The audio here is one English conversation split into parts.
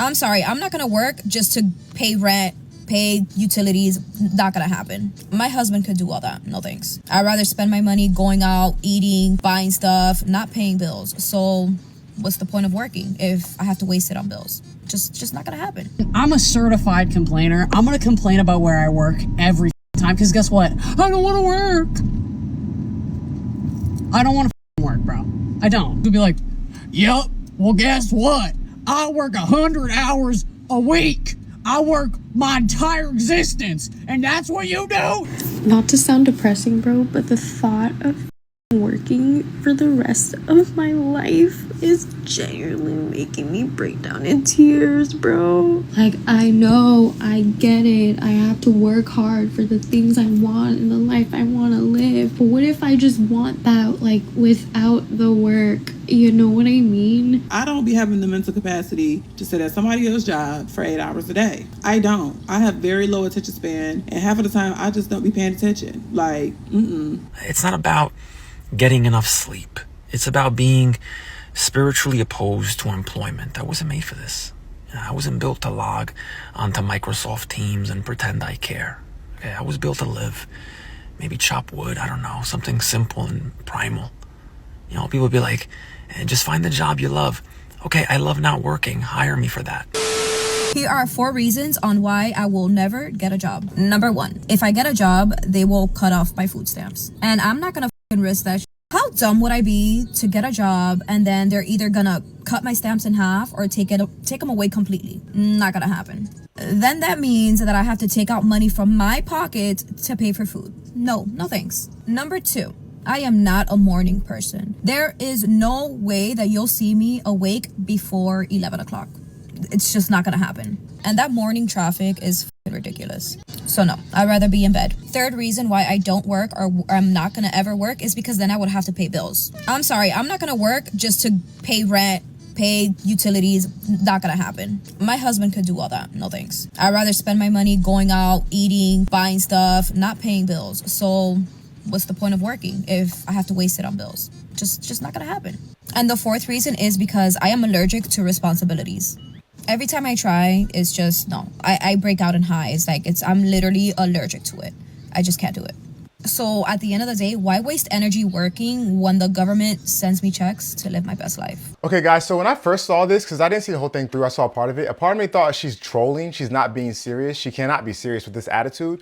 I'm sorry, I'm not gonna work just to pay rent, pay utilities. Not gonna happen. My husband could do all that. No thanks. I'd rather spend my money going out, eating, buying stuff, not paying bills. So what's the point of working if I have to waste it on bills? Just not gonna happen. I'm a certified complainer. I'm gonna complain about where I work every time, because guess what? I don't want to work. I don't want to work, bro. I don't. You'll be like, yep, well, guess what? I work 100 hours a week. I work my entire existence, and that's what you do? Not to sound depressing, bro, but the thought of working for the rest of my life is genuinely making me break down in tears, bro. Like, I know, I get it. I have to work hard for the things I want in the life I want to live. But what if I just want that, like, without the work? You know what I mean? I don't be having the mental capacity to sit at somebody else's job for 8 hours a day. I don't. I have very low attention span, and half of the time I just don't be paying attention. Like, It's not about getting enough sleep. It's about being spiritually opposed to employment. I wasn't made for this. I wasn't built to log onto Microsoft Teams and pretend I care. Okay, I was built to live. Maybe chop wood, I don't know, something simple and primal. You know, people be like, just find the job you love. Okay, I love not working. Hire me for that. Here are 4 reasons on why I will never get a job. Number 1, if I get a job, they will cut off my food stamps. And I'm not gonna risk that. How dumb would I be to get a job and then they're either gonna cut my stamps in half or take them away completely? Not gonna happen. Then that means that I have to take out money from my pocket to pay for food. No thanks. Number 2, I am not a morning person. There is no way that you'll see me awake before 11 o'clock. It's just not gonna happen. And that morning traffic is ridiculous. So no, I'd rather be in bed. 3rd reason why I don't work or I'm not gonna ever work is because then I would have to pay bills. I'm sorry, I'm not gonna work just to pay rent, pay utilities. Not gonna happen. My husband could do all that. No thanks. I'd rather spend my money going out, eating, buying stuff, not paying bills. So what's the point of working if I have to waste it on bills? Just not gonna happen. And the 4th reason is because I am allergic to responsibilities. Every time I try, it's just, no. I break out in highs. Like, I'm literally allergic to it. I just can't do it. So at the end of the day, why waste energy working when the government sends me checks to live my best life? Okay, guys, so when I first saw this, because I didn't see the whole thing through, I saw part of it. A part of me thought she's trolling. She's not being serious. She cannot be serious with this attitude.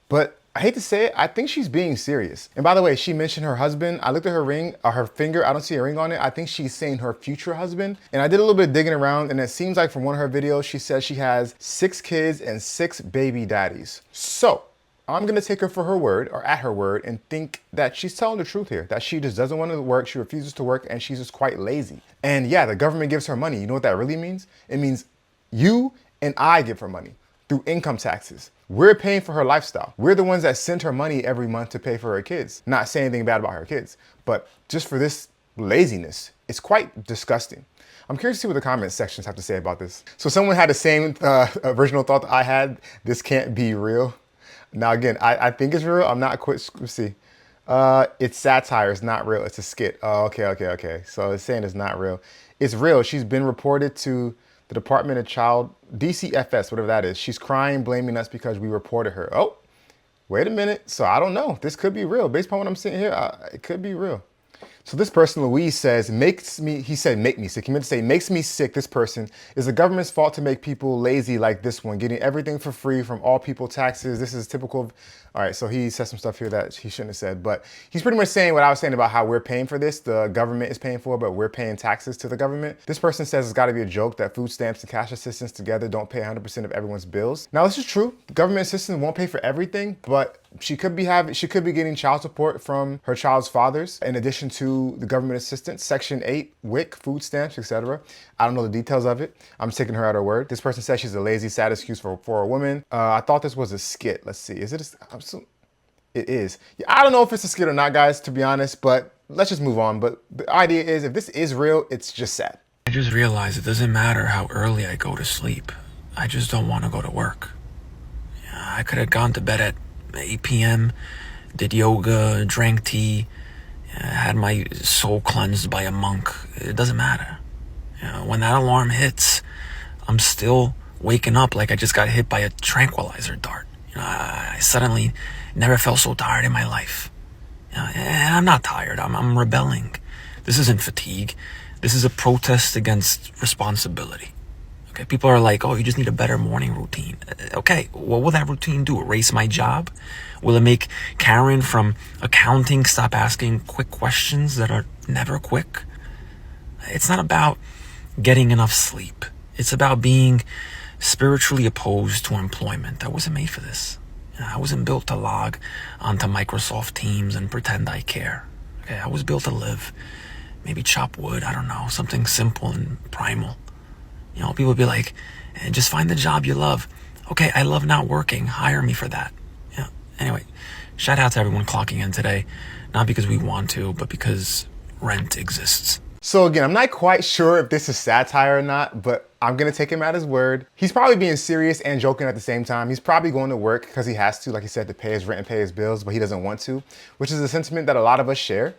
But I hate to say it, I think she's being serious. And by the way, she mentioned her husband. I looked at her ring, her finger. I don't see a ring on it. I think she's saying her future husband. And I did a little bit of digging around, and it seems like from one of her videos, she says she has 6 kids and 6 baby daddies. So I'm gonna take her for her word, or at her word, and think that she's telling the truth here, that she just doesn't want to work, she refuses to work, and she's just quite lazy. And yeah, the government gives her money. You know what that really means? It means you and I give her money through income taxes. We're paying for her lifestyle. We're the ones that send her money every month to pay for her kids. Not saying anything bad about her kids, but just for this laziness, it's quite disgusting. I'm curious to see what the comment sections have to say about this. So someone had the same original thought that I had. This can't be real. Now again, I think it's real. I'm not quite, let's see. It's satire, it's not real, it's a skit. Oh, okay. So it's saying it's not real. It's real. She's been reported to the Department of Child, DCFS, whatever that is. She's crying, blaming us because we reported her. Oh, wait a minute. So I don't know. This could be real. Based upon what I'm seeing here, it could be real. So this person, Louise, says, he said, make me sick. He meant to say, makes me sick, this person. Is the government's fault to make people lazy like this one, getting everything for free from all people, taxes. This is typical. All right, so he said some stuff here that he shouldn't have said, but he's pretty much saying what I was saying about how we're paying for this. The government is paying for it, but we're paying taxes to the government. This person says it's gotta be a joke that food stamps and cash assistance together don't pay 100% of everyone's bills. Now, this is true. The government assistance won't pay for everything, but she could be getting child support from her child's fathers in addition to the government assistance, Section 8, WIC, food stamps, etc. I don't know the details of it. I'm taking her at her word. This person says she's a lazy, sad excuse for a woman. I thought this was a skit. Let's see. Is it it is. Yeah, I don't know if it's a skit or not, guys, to be honest, but let's just move on. But the idea is, if this is real, it's just sad. I just realized it doesn't matter how early I go to sleep. I just don't want to go to work. I could have gone to bed at 8 p.m., did yoga, drank tea, had my soul cleansed by a monk. It doesn't matter. When that alarm hits, I'm still waking up like I just got hit by a tranquilizer dart. I suddenly never felt so tired in my life. And I'm not tired. I'm rebelling. This isn't fatigue. This is a protest against responsibility. Okay, people are like, oh, you just need a better morning routine. Okay, what will that routine do? Erase my job? Will it make Karen from accounting stop asking quick questions that are never quick? It's not about getting enough sleep. It's about being spiritually opposed to employment. I wasn't made for this. I wasn't built to log onto Microsoft Teams and pretend I care. Okay, I was built to live. Maybe chop wood, I don't know, something simple and primal. People be like, just find the job you love. Okay, I love not working. Hire me for that. Anyway, shout out to everyone clocking in today. Not because we want to, but because rent exists. So again, I'm not quite sure if this is satire or not, but I'm gonna take him at his word. He's probably being serious and joking at the same time. He's probably going to work because he has to, like he said, to pay his rent and pay his bills, but he doesn't want to, which is a sentiment that a lot of us share.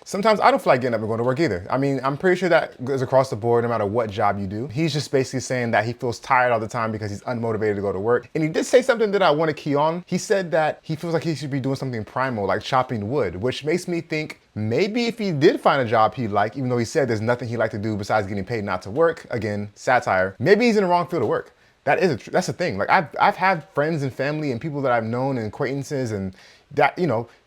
Sometimes I don't feel like getting up and going to work either. I mean, I'm pretty sure that goes across the board no matter what job you do. He's just basically saying that he feels tired all the time because he's unmotivated to go to work. And he did say something that I want to key on. He said that he feels like he should be doing something primal, like chopping wood, which makes me think maybe if he did find a job he liked, even though he said there's nothing he liked to do besides getting paid not to work, again, satire, maybe he's in the wrong field of work. That's the thing. Like I've had friends and family and people that I've known and acquaintances and that,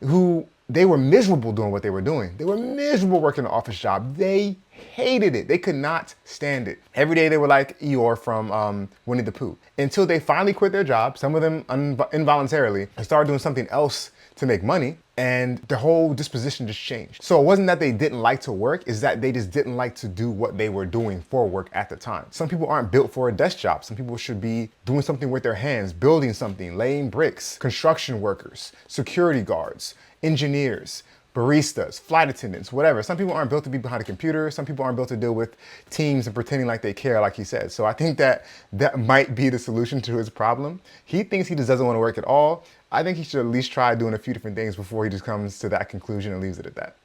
who they were miserable doing what they were doing. They were miserable working an office job. They hated it. They could not stand it. Every day they were like Eeyore from Winnie the Pooh until they finally quit their job, some of them involuntarily, and started doing something else to make money, and their whole disposition just changed. So it wasn't that they didn't like to work, it's that they just didn't like to do what they were doing for work at the time. Some people aren't built for a desk job. Some people should be doing something with their hands, building something, laying bricks, construction workers, security guards, engineers, baristas, flight attendants, whatever. Some people aren't built to be behind a computer. Some people aren't built to deal with teams and pretending like they care, like he said. So I think that might be the solution to his problem. He thinks he just doesn't want to work at all. I think he should at least try doing a few different things before he just comes to that conclusion and leaves it at that.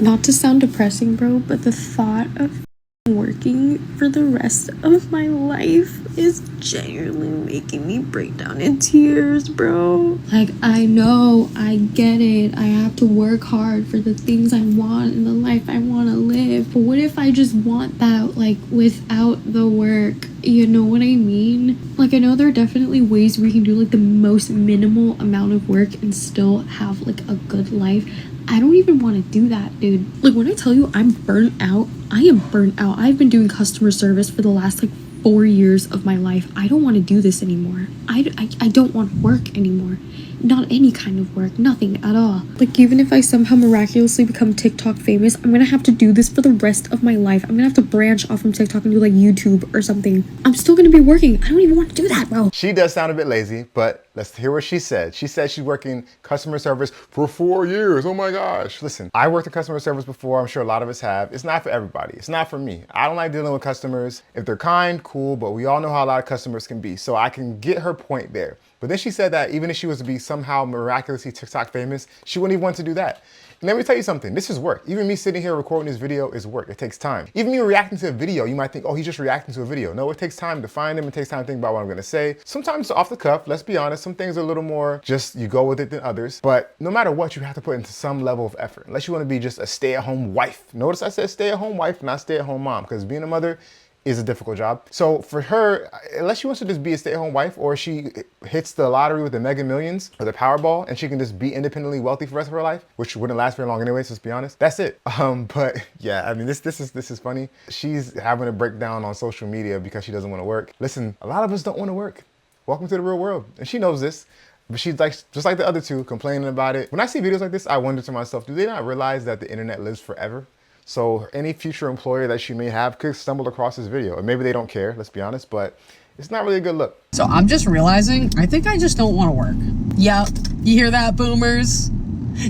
Not to sound depressing, bro, but the thought of working for the rest of my life is genuinely making me break down in tears, bro. Like, I know, I get it. I have to work hard for the things I want in the life I want to live. But what if I just want that, like, without the work? You know what I mean? Like, I know there are definitely ways we can do, like, the most minimal amount of work and still have, like, a good life. I don't even want to do that, dude. Like, when I tell you I'm burnt out, I am burnt out. I've been doing customer service for the last, 4 years of my life. I don't want to do this anymore. I don't want work anymore. Not any kind of work, nothing at all. Like, even if I somehow miraculously become TikTok famous, I'm gonna have to do this for the rest of my life. I'm gonna have to branch off from TikTok and do YouTube or something. I'm still gonna be working. I don't even want to do that, bro. She does sound a bit lazy, but let's hear what she said. She said she's working customer service for 4 years. Oh my gosh. Listen, I worked in customer service before. I'm sure a lot of us have. It's not for everybody. It's not for me. I don't like dealing with customers. If they're kind, cool, but we all know how a lot of customers can be. So I can get her point there. But then she said that even if she was to be somehow miraculously TikTok famous, she wouldn't even want to do that. And let me tell you something, this is work. Even me sitting here recording this video is work. It takes time. Even me reacting to a video, you might think, oh, he's just reacting to a video. No, it takes time to find him. It takes time to think about what I'm gonna say. Sometimes it's off the cuff, let's be honest. Some things are a little more just you go with it than others. But no matter what, you have to put into some level of effort. Unless you wanna be just a stay-at-home wife. Notice I said stay-at-home wife, not stay-at-home mom, because being a mother is a difficult job. So for her, unless she wants to just be a stay-at-home wife or she hits the lottery with the Mega Millions or the Powerball and she can just be independently wealthy for the rest of her life, which wouldn't last very long anyways, let's be honest. That's it. But yeah, I mean, this is funny. She's having a breakdown on social media because she doesn't want to work. Listen, a lot of us don't want to work. Welcome to the real world. And she knows this. But she's like, just like the other two, complaining about it. When I see videos like this, I wonder to myself, do they not realize that the internet lives forever? So any future employer that she may have could stumble across this video. And maybe they don't care, let's be honest, but it's not really a good look. So I'm just realizing, I think I just don't want to work. Yep, you hear that, boomers?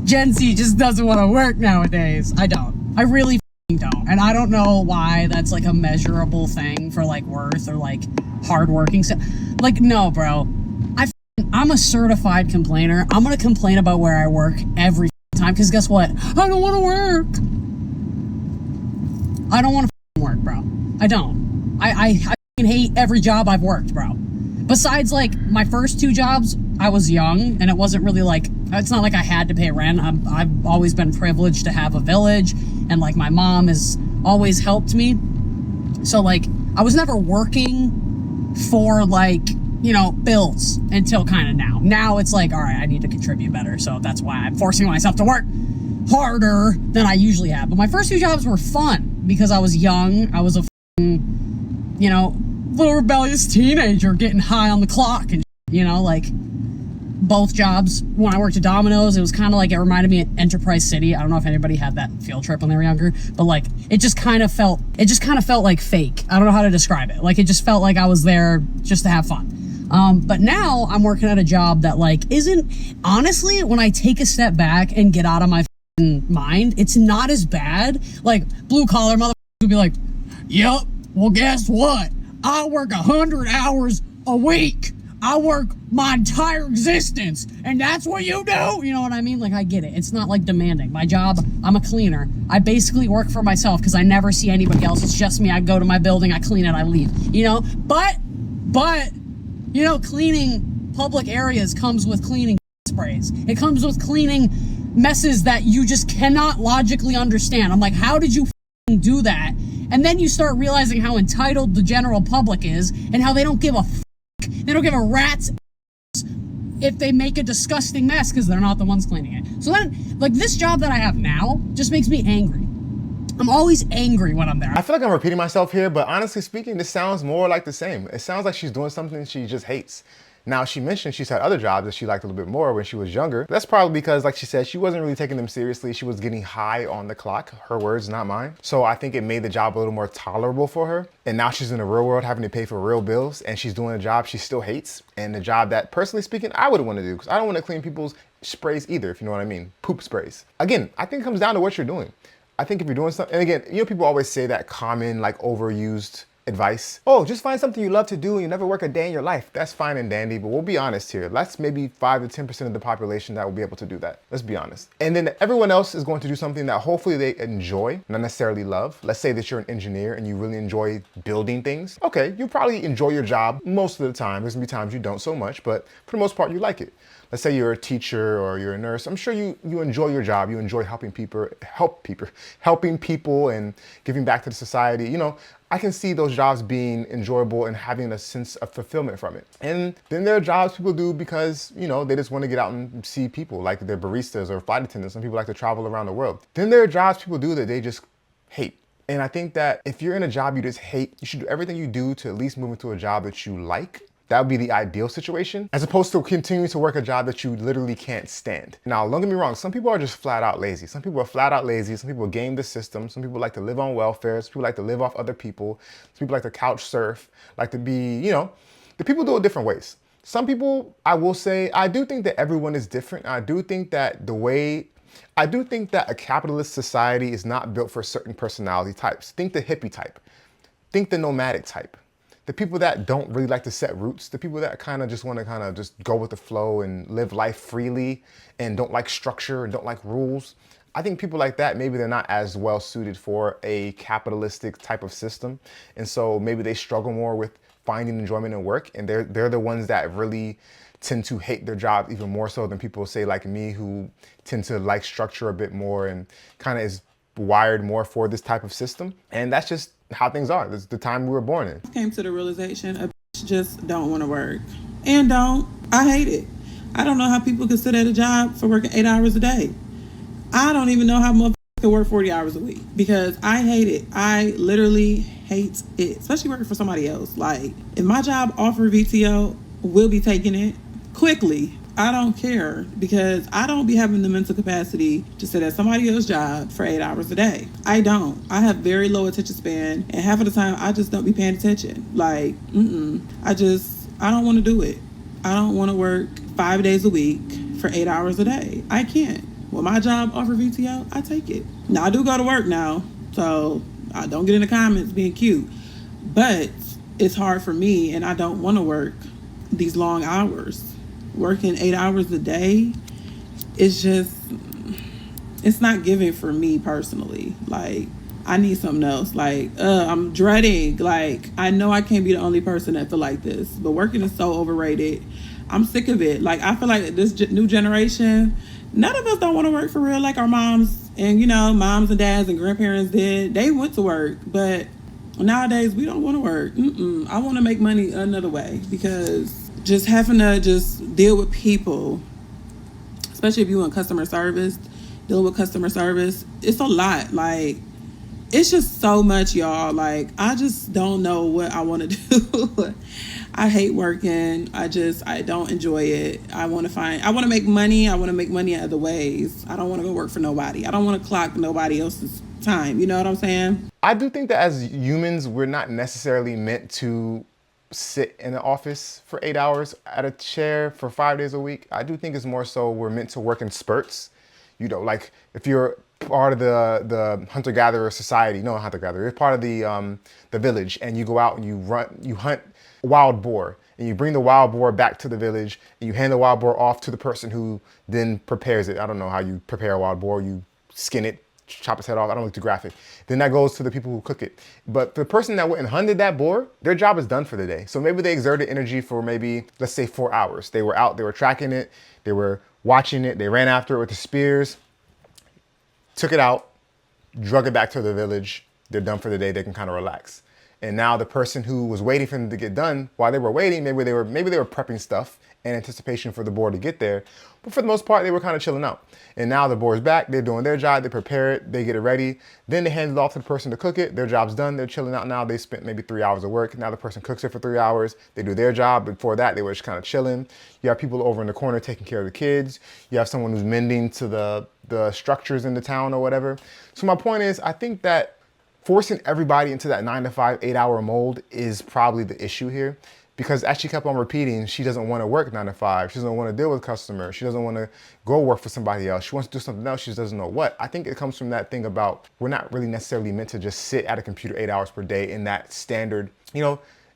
Gen Z just doesn't want to work nowadays. I don't. I really don't. And I don't know why that's a measurable thing for worth or hardworking stuff. No, bro. I'm a certified complainer. I'm gonna complain about where I work every time because guess what? I don't want to work. I don't want to work, bro. I don't. I hate every job I've worked, bro. Besides, like, my first 2 jobs, I was young, and it wasn't really like, it's not like I had to pay rent. I've always been privileged to have a village, and, like, my mom has always helped me. So, like, I was never working for, like, you know, bills until kind of now. Now it's like, all right, I need to contribute better. So that's why I'm forcing myself to work harder than I usually have. But my first 2 jobs were fun because I was young. I was a, you know, little rebellious teenager getting high on the clock and, you know, like, both jobs. When I worked at Domino's, it was kind of like, it reminded me of Enterprise City. I don't know if anybody had that field trip when they were younger, but like, it just kind of felt like fake. I don't know how to describe it. Like, it just felt like I was there just to have fun. But now I'm working at a job that, like, isn't, honestly, when I take a step back and get out of my mind, it's not as bad. Like, blue collar motherfuckers would be like, yep, well, guess what? I work 100 hours a week. I work my entire existence, and that's what you do. You know what I mean? Like, I get it. It's not like demanding. My job, I'm a cleaner. I basically work for myself because I never see anybody else. It's just me. I go to my building, I clean it, I leave. You know, but you know, cleaning public areas comes with cleaning sprays. It comes with cleaning messes that you just cannot logically understand. I'm like, how did you do that? And then you start realizing how entitled the general public is and how they don't give a they don't give a rat's if they make a disgusting mess because they're not the ones cleaning it. So then, like, this job that I have now just makes me angry. I'm always angry when I'm there. I feel like I'm repeating myself here, but honestly speaking, this sounds more like the same. It sounds like she's doing something she just hates. Now, she mentioned she's had other jobs that she liked a little bit more when she was younger. That's probably because, like she said, she wasn't really taking them seriously. She was getting high on the clock. Her words, not mine. So I think it made the job a little more tolerable for her. And now she's in the real world having to pay for real bills, and she's doing a job she still hates. And the job that, personally speaking, I would want to do, because I don't want to clean people's sprays either, if you know what I mean. Poop sprays. Again, I think it comes down to what you're doing. I think if you're doing something, and again, you know, people always say that common, like, overused advice. Oh, just find something you love to do and you never work a day in your life. That's fine and dandy, but we'll be honest here. That's maybe 5 to 10% of the population that will be able to do that. Let's be honest. And then everyone else is going to do something that hopefully they enjoy, not necessarily love. Let's say that you're an engineer and you really enjoy building things. Okay, you probably enjoy your job most of the time. There's gonna be times you don't so much, but for the most part, you like it. Let's say you're a teacher or you're a nurse. I'm sure you enjoy your job. You enjoy helping people and giving back to the society. You know, I can see those jobs being enjoyable and having a sense of fulfillment from it. And then there are jobs people do because, you know, they just want to get out and see people, like they're baristas or flight attendants. Some people like to travel around the world. Then there are jobs people do that they just hate. And I think that if you're in a job you just hate, you should do everything you do to at least move into a job that you like. That would be the ideal situation, as opposed to continuing to work a job that you literally can't stand. Now, don't get me wrong, some people are just flat out lazy. Some people are flat out lazy. Some people game the system. Some people like to live on welfare. Some people like to live off other people. Some people like to couch surf, like to be, you know, the people do it different ways. Some people, I will say, I do think that everyone is different. I do think that a capitalist society is not built for certain personality types. Think the hippie type. Think the nomadic type. The people that don't really like to set roots, the people that kind of just want to kind of just go with the flow and live life freely and don't like structure and don't like rules. I think people like that, maybe they're not as well suited for a capitalistic type of system. And so maybe they struggle more with finding enjoyment in work. And they're the ones that really tend to hate their job even more so than people say like me, who tend to like structure a bit more and kind of is wired more for this type of system. And that's just how things are. This is the time we were born in. I came to the realization a bitch just don't want to work. And don't. I hate it. I don't know how people can sit at a job for working 8 hours a day. I don't even know how motherfuckers can work 40 hours a week because I hate it. I literally hate it, especially working for somebody else. Like, if my job offer VTO, we'll be taking it quickly. I don't care because I don't be having the mental capacity to sit at somebody else's job for 8 hours a day. I don't. I have very low attention span, and half of the time I just don't be paying attention. Like, I don't want to do it. I don't want to work 5 days a week for 8 hours a day. I can't. When my job offer VTO, I take it. Now, I do go to work now, so I don't get in the comments being cute, but it's hard for me, and I don't want to work these long hours. Working 8 hours a day, it's not giving for me personally. Like, I need something else. Like, I'm dreading. Like, I know I can't be the only person that feel like this, but working is so overrated. I'm sick of it. Like, I feel like this new generation, none of us don't want to work for real like our moms and, moms and dads and grandparents did. They went to work, but nowadays we don't want to work. I want to make money another way, because just having to just deal with people, especially if you in customer service, dealing with customer service, it's a lot. Like, it's just so much, y'all. Like, I just don't know what I want to do. I hate working. I don't enjoy it. I want to make money. I want to make money in other ways. I don't want to go work for nobody. I don't want to clock nobody else's time. You know what I'm saying? I do think that as humans, we're not necessarily meant to sit in the office for 8 hours at a chair for 5 days a week. I do think it's more so we're meant to work in spurts. Like if you're part of the hunter-gatherer society, no, hunter-gatherer, you're part of the village, and you go out and you hunt wild boar, and you bring the wild boar back to the village, and you hand the wild boar off to the person who then prepares it. I don't know how you prepare a wild boar. You skin it, chop its head off. I don't look too graphic. Then that goes to the people who cook it. But the person that went and hunted that boar, their job is done for the day. So maybe they exerted energy for maybe, let's say 4 hours. They were out, they were tracking it, they were watching it, they ran after it with the spears, took it out, drug it back to the village. They're done for the day. They can kind of relax. And now the person who was waiting for them to get done, while they were waiting, maybe they were prepping stuff in anticipation for the boar to get there. But for the most part, they were kind of chilling out. And now the boar's back. They're doing their job. They prepare it. They get it ready. Then they hand it off to the person to cook it. Their job's done. They're chilling out now. They spent maybe 3 hours of work. Now the person cooks it for 3 hours. They do their job. Before that, they were just kind of chilling. You have people over in the corner taking care of the kids. You have someone who's mending to the structures in the town or whatever. So my point is, I think that forcing everybody into that 9 to 5, 8 hour mold is probably the issue here. Because as she kept on repeating, she doesn't want to work 9 to 5. She doesn't want to deal with customers. She doesn't want to go work for somebody else. She wants to do something else. She just doesn't know what. I think it comes from that thing about we're not really necessarily meant to just sit at a computer 8 hours per day in that standard.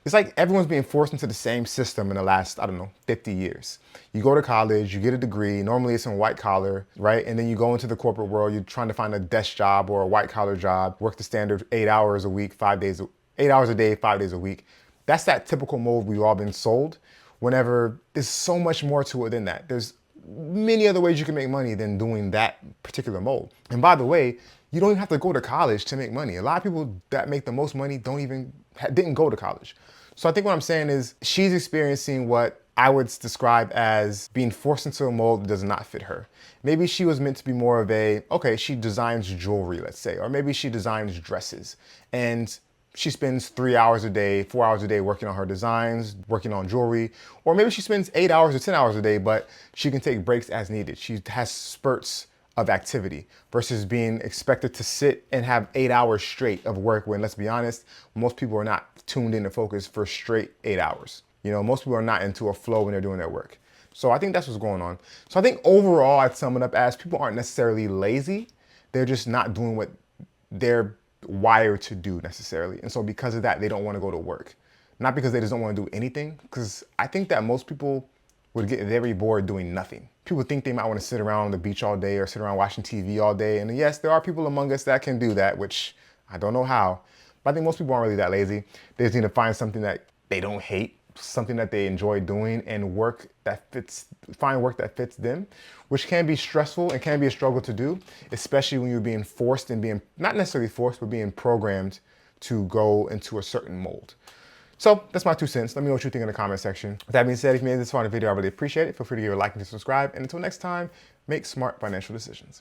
It's like everyone's being forced into the same system in the last, 50 years. You go to college, you get a degree. Normally it's in white collar, right? And then you go into the corporate world. You're trying to find a desk job or a white collar job, work the standard 8 hours a week, 8 hours a day, 5 days a week. That's that typical mold we've all been sold, whenever there's so much more to it than that. There's many other ways you can make money than doing that particular mold. And by the way, you don't even have to go to college to make money. A lot of people that make the most money didn't go to college. So I think what I'm saying is she's experiencing what I would describe as being forced into a mold that does not fit her. Maybe she was meant to be more of she designs jewelry, let's say, or maybe she designs dresses, and she spends 3 hours a day, 4 hours a day working on her designs, working on jewelry. Or maybe she spends 8 hours or 10 hours a day, but she can take breaks as needed. She has spurts of activity versus being expected to sit and have 8 hours straight of work when, let's be honest, most people are not tuned in to focus for straight 8 hours. Most people are not into a flow when they're doing their work. So I think that's what's going on. So I think overall, I'd sum it up as people aren't necessarily lazy. They're just not doing what they're wired to do necessarily. And so because of that, they don't want to go to work. Not because they just don't want to do anything, because I think that most people would get very bored doing nothing. People think they might want to sit around on the beach all day or sit around watching TV all day. And yes, there are people among us that can do that, which I don't know how. But I think most people aren't really that lazy. They just need to find something that they don't hate, something that they enjoy doing, and find work that fits them, which can be stressful and can be a struggle to do, especially when you're being forced and not necessarily forced, but being programmed to go into a certain mold. So that's my 2 cents. Let me know what you think in the comment section. With that being said, if you made this far in the video, I really appreciate it. Feel free to give a like and subscribe. And until next time, make smart financial decisions.